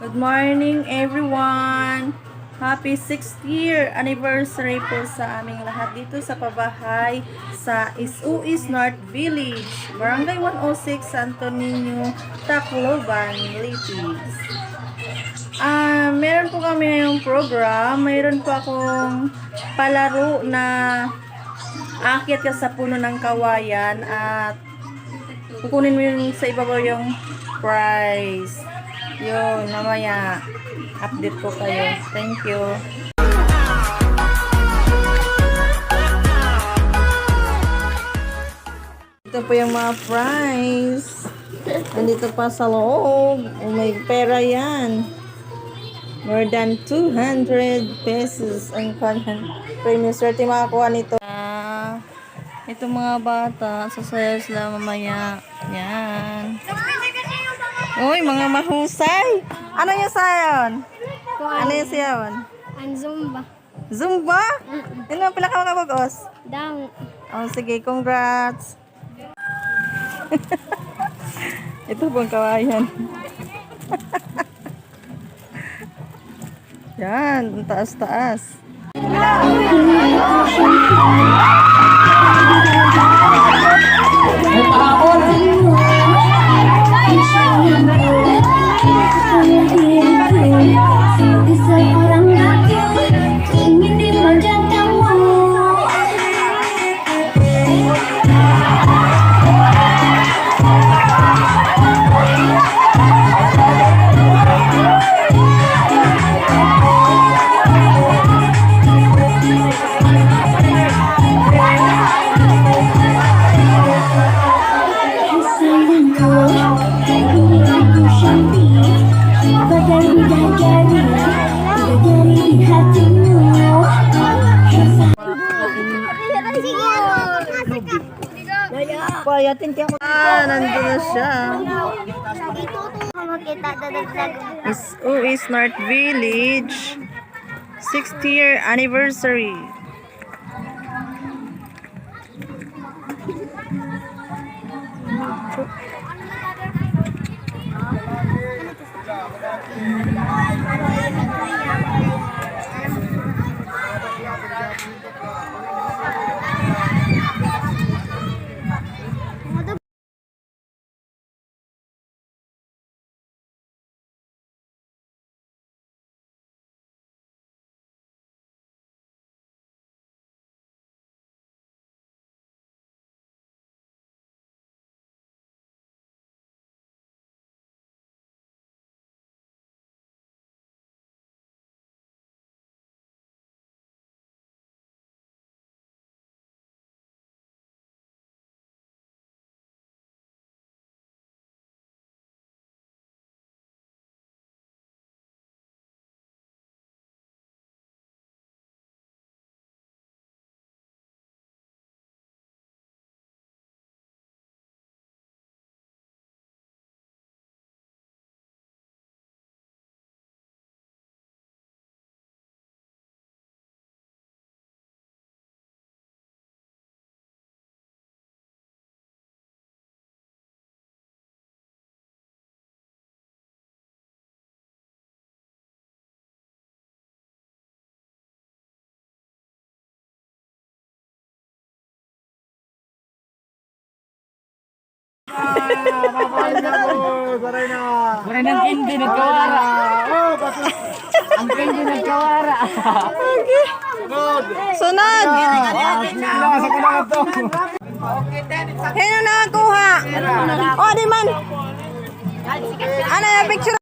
Good morning everyone! Happy 6th year anniversary po sa aming lahat dito sa pabahay sa Is North Village, Barangay 106, Santo Niño, Tacloban, Litis. Meron po kami ngayong program. Mayroon po akong palaro na aakyat ka sa puno ng kawayan at kukunin mo yung sa ibabaw yung prize. Yun, mamaya update ko kayo. Thank you. Ito po yung mga prize. Nandito pa sa loob. Oh, may pera yan. More than 200 pesos ang kanyang premium. Swerte makakuha nito. Ito mga bata. Sasayaw sila mamaya. Yan. Uy, mga mahusay. Ano yung sayon? Ano yung sayon? Ang Zumba. Zumba? Ano pala ka mga bagos? Dang. Oh, sige, congrats. Ito bang kawayan? Yan, ang taas-taas. Payatin kaya ako. Nandun na siya. Is North Village 6th year anniversary. Bukan ang hindi nagkawara. Ang hindi nagkawara. Sunod! Sino nakakuha? O, di man! Ano yung picture?